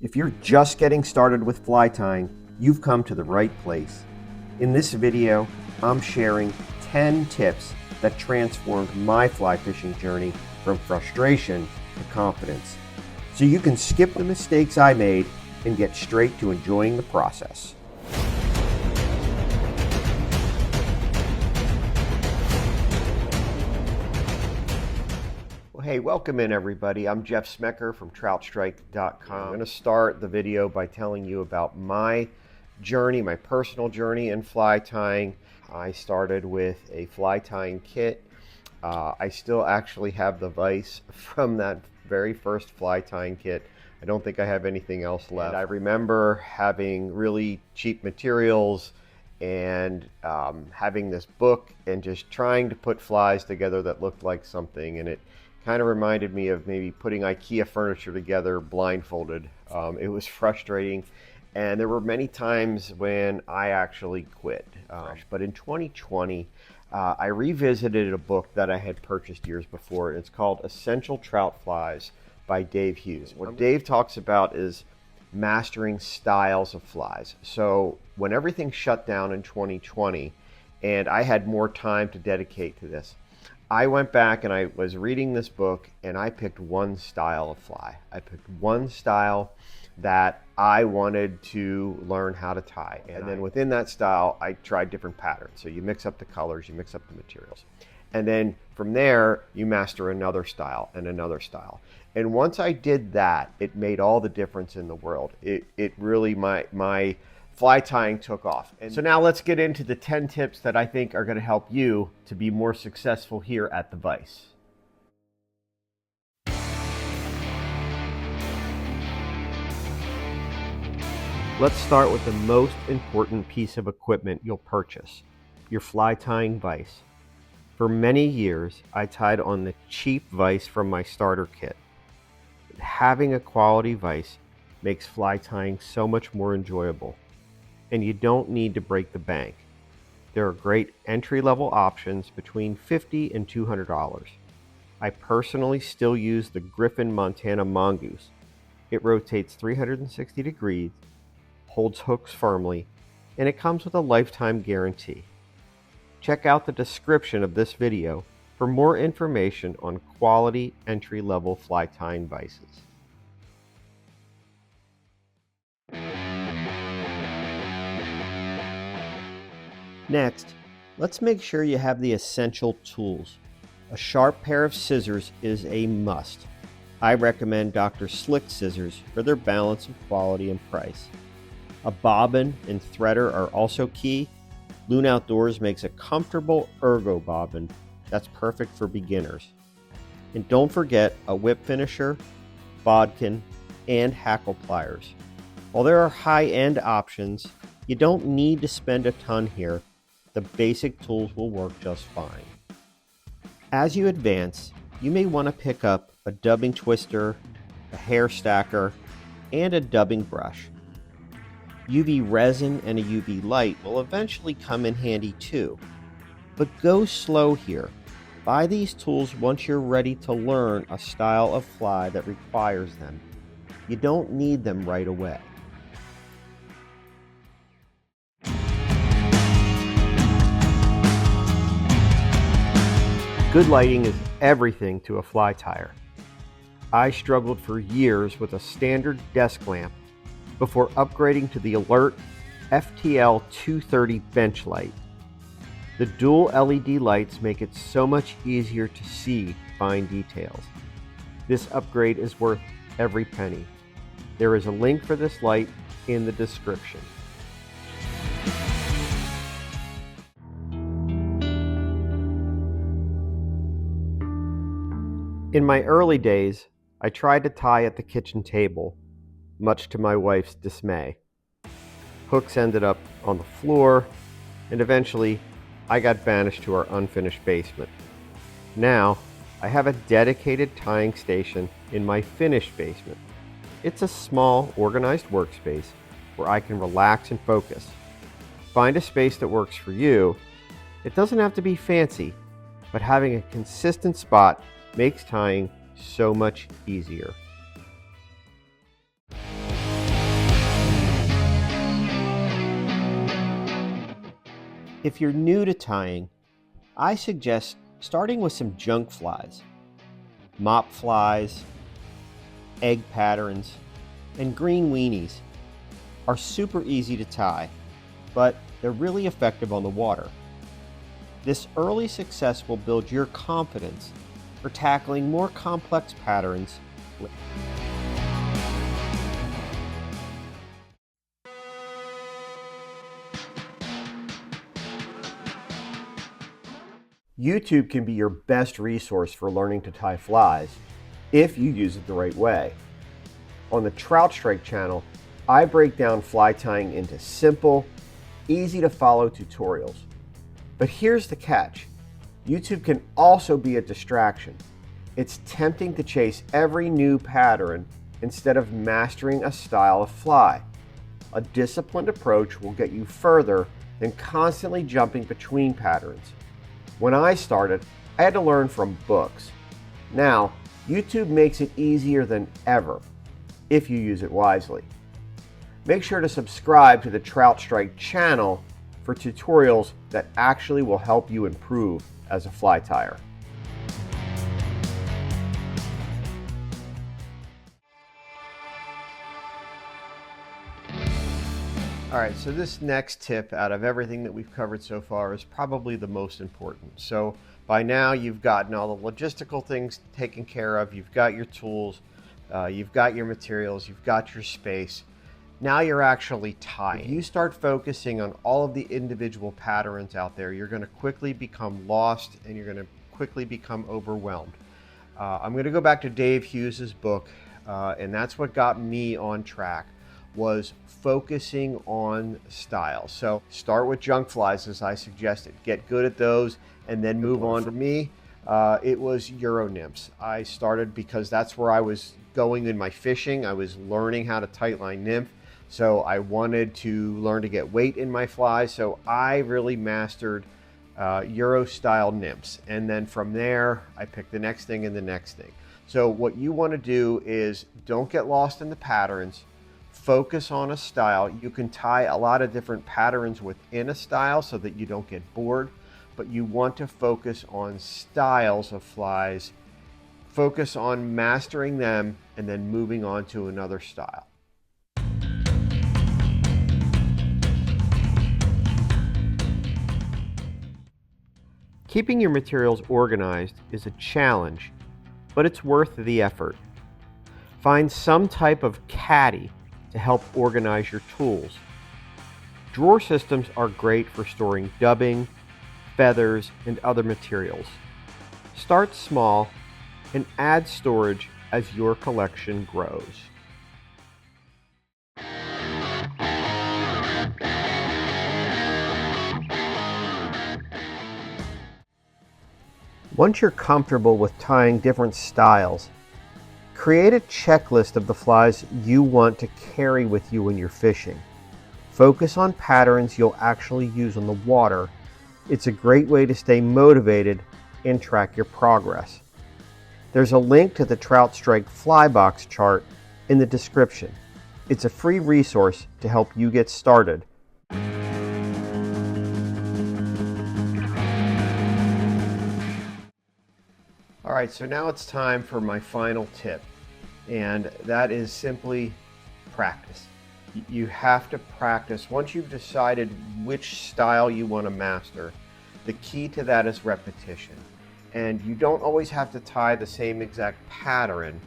If you're just getting started with fly tying, you've come to the right place. In this video, I'm sharing 10 tips that transformed my fly fishing journey from frustration to confidence, so you can skip the mistakes I made and get straight to enjoying the process. Well, hey, welcome in everybody. I'm Jeff Smecker from troutstrike.com. I'm going to start the video by telling you about my journey, my personal journey in fly tying. I started with a fly tying kit. I still actually have the vise from that very first fly tying kit. I don't think I have anything else left. And I remember having really cheap materials and having this book and just trying to put flies together that looked like something, and it kind of reminded me of maybe putting IKEA furniture together blindfolded. It was frustrating, and there were many times when I actually quit. But in 2020, I revisited a book that I had purchased years before, and it's called Essential Trout Flies by Dave Hughes. What Dave talks about is mastering styles of flies. So when everything shut down in 2020 and I had more time to dedicate to this, I went back and I was reading this book and I picked one style of fly. I picked one style that I wanted to learn how to tie. And then within that style, I tried different patterns. So you mix up the colors, you mix up the materials. And then from there, you master another style and another style. And once I did that, it made all the difference in the world. It really, my fly tying took off. And so now let's get into the 10 tips that I think are going to help you to be more successful here at the vise. Let's start with the most important piece of equipment you'll purchase, your fly tying vise. For many years, I tied on the cheap vise from my starter kit. But having a quality vise makes fly tying so much more enjoyable. And you don't need to break the bank. There are great entry-level options between $50 and $200. I personally still use the Griffin Montana Mongoose. It rotates 360 degrees, holds hooks firmly, and it comes with a lifetime guarantee. Check out the description of this video for more information on quality entry-level fly tying vises. Next, let's make sure you have the essential tools. A sharp pair of scissors is a must. I recommend Dr. Slick scissors for their balance of quality and price. A bobbin and threader are also key. Loon Outdoors makes a comfortable ergo bobbin that's perfect for beginners. And don't forget a whip finisher, bodkin, and hackle pliers. While there are high-end options, you don't need to spend a ton here. The basic tools will work just fine. As you advance, you may want to pick up a dubbing twister, a hair stacker, and a dubbing brush. UV resin and a UV light will eventually come in handy too. But go slow here. Buy these tools once you're ready to learn a style of fly that requires them. You don't need them right away. Good lighting is everything to a fly tyer. I struggled for years with a standard desk lamp before upgrading to the Alert FTL 230 bench light. The dual LED lights make it so much easier to see fine details. This upgrade is worth every penny. There is a link for this light in the description. In my early days, I tried to tie at the kitchen table, much to my wife's dismay. Hooks ended up on the floor, and eventually I got banished to our unfinished basement. Now, I have a dedicated tying station in my finished basement. It's a small, organized workspace where I can relax and focus. Find a space that works for you. It doesn't have to be fancy, but having a consistent spot makes tying so much easier. If you're new to tying, I suggest starting with some junk flies. Mop flies, egg patterns, and green weenies are super easy to tie, but they're really effective on the water. This early success will build your confidence for tackling more complex patterns. YouTube can be your best resource for learning to tie flies if you use it the right way. On the Trout Strike channel, I break down fly tying into simple, easy to follow tutorials. But here's the catch. YouTube can also be a distraction. It's tempting to chase every new pattern instead of mastering a style of fly. A disciplined approach will get you further than constantly jumping between patterns. When I started, I had to learn from books. Now, YouTube makes it easier than ever if you use it wisely. Make sure to subscribe to the Trout Strike channel for tutorials that actually will help you improve as a fly tyer. All right, so this next tip out of everything that we've covered so far is probably the most important. So by now you've gotten all the logistical things taken care of, you've got your tools, you've got your materials, you've got your space. Now you're actually tying. If you start focusing on all of the individual patterns out there, you're going to quickly become lost and you're going to quickly become overwhelmed. I'm going to go back to Dave Hughes's book, and that's what got me on track, was focusing on style. So start with junk flies, as I suggested. Get good at those and then move on. For me, it was Euro nymphs. I started because that's where I was going in my fishing. I was learning how to tightline nymph. So I wanted to learn to get weight in my flies. So I really mastered Euro style nymphs. And then from there, I picked the next thing and the next thing. So what you want to do is don't get lost in the patterns. Focus on a style. You can tie a lot of different patterns within a style so that you don't get bored, but you want to focus on styles of flies. Focus on mastering them and then moving on to another style. Keeping your materials organized is a challenge, but it's worth the effort. Find some type of caddy to help organize your tools. Drawer systems are great for storing dubbing, feathers, and other materials. Start small and add storage as your collection grows. Once you're comfortable with tying different styles, create a checklist of the flies you want to carry with you when you're fishing. Focus on patterns you'll actually use on the water. It's a great way to stay motivated and track your progress. There's a link to the Trout Strike fly box chart in the description. It's a free resource to help you get started. All right, so now it's time for my final tip, and that is simply practice. You have to practice. Once you've decided which style you want to master, the key to that is repetition. And you don't always have to tie the same exact pattern,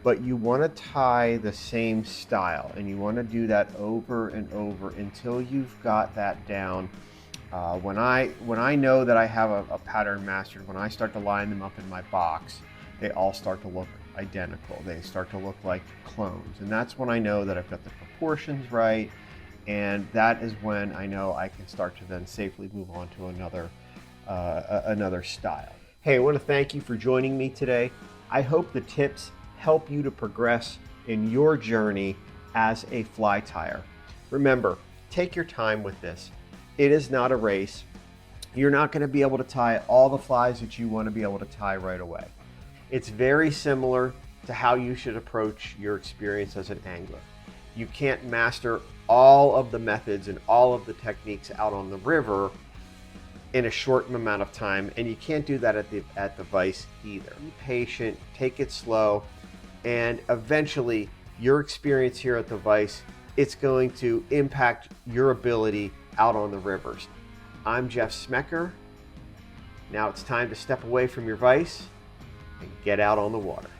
but you want to tie the same style, and you want to do that over and over until you've got that down. When I know that I have a pattern mastered, when I start to line them up in my box, they all start to look identical. They start to look like clones. And that's when I know that I've got the proportions right. And that is when I know I can start to then safely move on to another style. Hey, I want to thank you for joining me today. I hope the tips help you to progress in your journey as a fly tyer. Remember, take your time with this. It is not a race. You're not going to be able to tie all the flies that you want to be able to tie right away. It's very similar to how you should approach your experience as an angler. You can't master all of the methods and all of the techniques out on the river in a short amount of time, and you can't do that at the vise either. Be patient, take it slow, and eventually your experience here at the vise, it's going to impact your ability out on the rivers. I'm Jeff Smecker. Now it's time to step away from your vise and get out on the water.